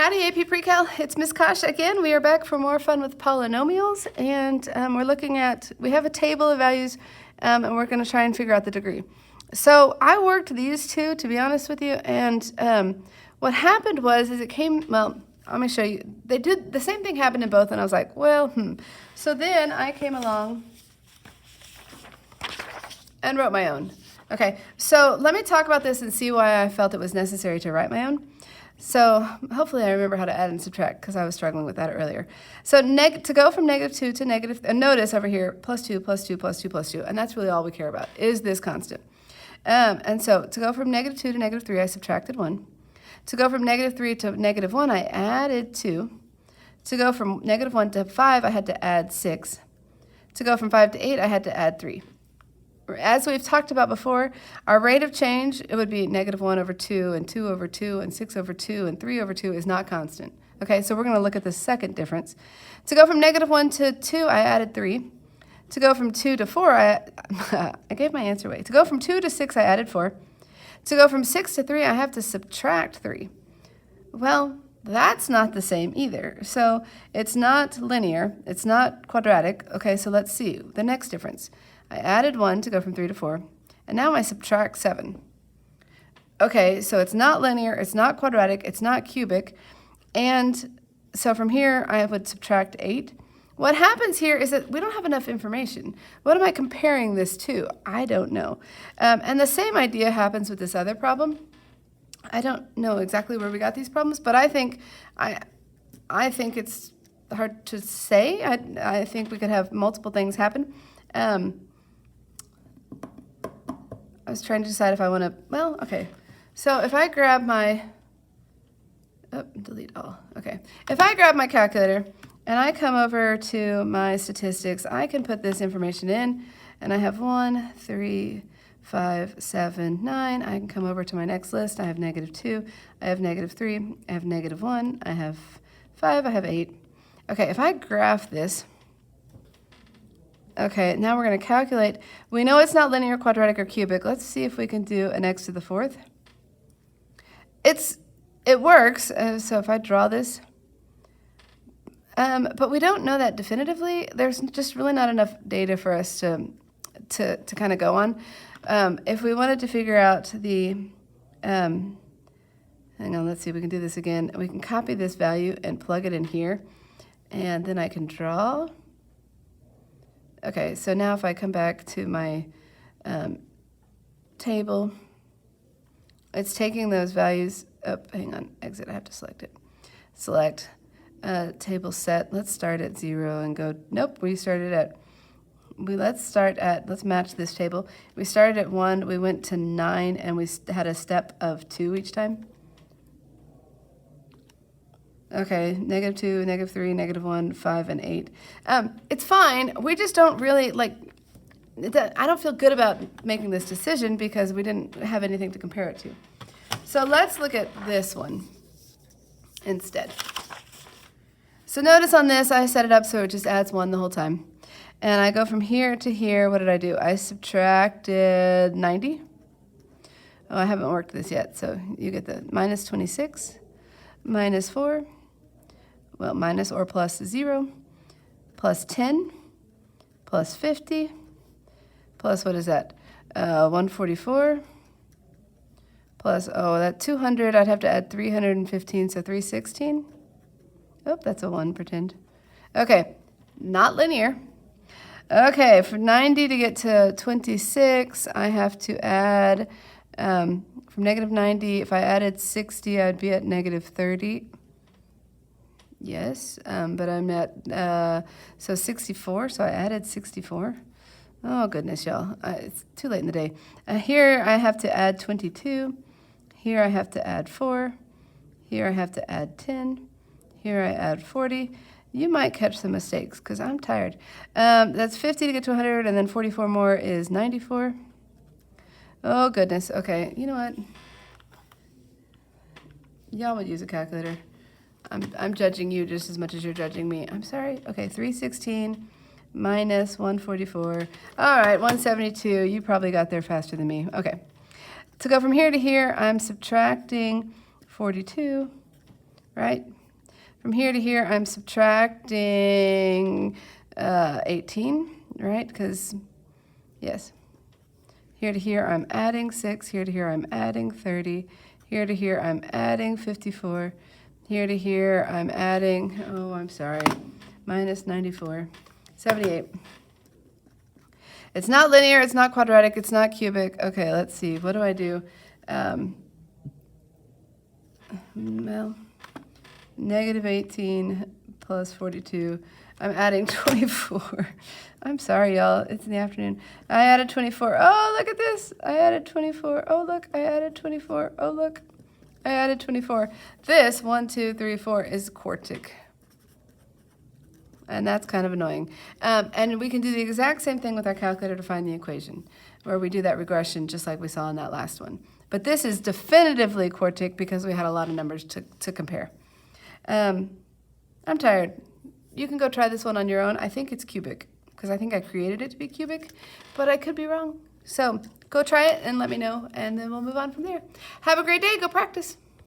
Howdy, AP Pre-Cal. It's Miss Kosh again. We are back for more fun with polynomials, and we're looking at, we have a table of values, and we're going to try and figure out the degree. So I worked these two, to be honest with you, and what happened was, is it came, well, let me show you. They did, the same thing happened in both, and I was like, well, So then I came along and wrote my own. Okay, so let me talk about this and see why I felt it was necessary to write my own. So hopefully I remember how to add and subtract because I was struggling with that earlier. So to go from -2 to negative, and notice over here, +2, +2, +2, +2, and that's really all we care about, is this constant. And so to go from -2 to -3, I subtracted 1. To go from -3 to -1, I added 2. To go from -1 to 5, I had to add 6. To go from 5 to 8, I had to add 3. As we've talked about before, our rate of change, it would be -1 over 2 and 2 over 2 and 6 over 2 and 3 over 2 is not constant. Okay, so we're going to look at the second difference. To go from -1 to 2, I added 3. To go from 2 to 4, I gave my answer away. To go from 2 to 6, I added 4. To go from 6 to 3, I have to subtract 3. Well, that's not the same either. So it's not linear. It's not quadratic. Okay, so let's see the next difference. I added 1 to go from 3 to 4, and now I subtract 7. Okay, so it's not linear, it's not quadratic, it's not cubic, and so from here I would subtract 8. What happens here is that we don't have enough information. What am I comparing this to? I don't know. And the same idea happens with this other problem. I don't know exactly where we got these problems, but I think it's hard to say. I think we could have multiple things happen. I was trying to decide if I want to, well, okay. So if I grab my, delete all, okay. If I grab my calculator and I come over to my statistics, I can put this information in, and I have 1, 3, 5, 7, 9. I can come over to my next list. I have -2, I have -3, I have -1, I have 5, I have 8. Okay, if I graph this, okay, now we're going to calculate. We know it's not linear, quadratic, or cubic. Let's see if we can do an x to the 4th. It works, so if I draw this, but we don't know that definitively. There's just really not enough data for us to kind of go on. If we wanted to figure out the, hang on, let's see if we can do this again. We can copy this value and plug it in here, and then I can draw. Okay, so now if I come back to my table, it's taking those values up. Hang on, exit, I have to select it. Select table set. Let's start at 0 and go, nope, we started at, let's match this table. We started at 1, we went to 9, and we had a step of 2 each time. Okay, -2, -3, -1, 5, and 8. It's fine. We just don't really, I don't feel good about making this decision because we didn't have anything to compare it to. So let's look at this one instead. So notice on this, I set it up so it just adds 1 the whole time. And I go from here to here. What did I do? I subtracted 90. Oh, I haven't worked this yet, so you get the -26, -4, well, minus or plus 0, plus 10, plus 50, plus what is that? 144, plus, oh, that 200, I'd have to add 315, so 316. Oh, that's a 1, pretend. Okay, not linear. Okay, for 90 to get to 26, I have to add, from -90, if I added 60, I'd be at -30. Yes, but I'm at, so 64, so I added 64. Oh, goodness, y'all. It's too late in the day. Here I have to add 22. Here I have to add 4. Here I have to add 10. Here I add 40. You might catch some mistakes because I'm tired. That's 50 to get to 100, and then 44 more is 94. Oh, goodness. Okay, you know what? Y'all would use a calculator. I'm judging you just as much as you're judging me. I'm sorry. Okay, 316 minus 144. All right, 172. You probably got there faster than me. Okay. To go from here to here, I'm subtracting 42. right? From here to here, I'm subtracting 18, right? Because, yes. Here to here, I'm adding 6. Here to here, I'm adding 30. Here to here, I'm adding 54. Here to here, I'm adding, oh, I'm sorry, minus 94, 78. It's not linear, it's not quadratic, it's not cubic. Okay, let's see. What do I do? Well, negative 18 plus 42. I'm adding 24. I'm sorry, y'all. It's in the afternoon. I added 24. Oh, look at this. I added 24. Oh, look. I added 24. Oh, look. I added 24. This, 1, 2, 3, 4, is quartic. And that's kind of annoying. And we can do the exact same thing with our calculator to find the equation, where we do that regression just like we saw in that last one. But this is definitively quartic because we had a lot of numbers to compare. I'm tired. You can go try this one on your own. I think it's cubic because I think I created it to be cubic, but I could be wrong. So go try it and let me know, and then we'll move on from there. Have a great day. Go practice.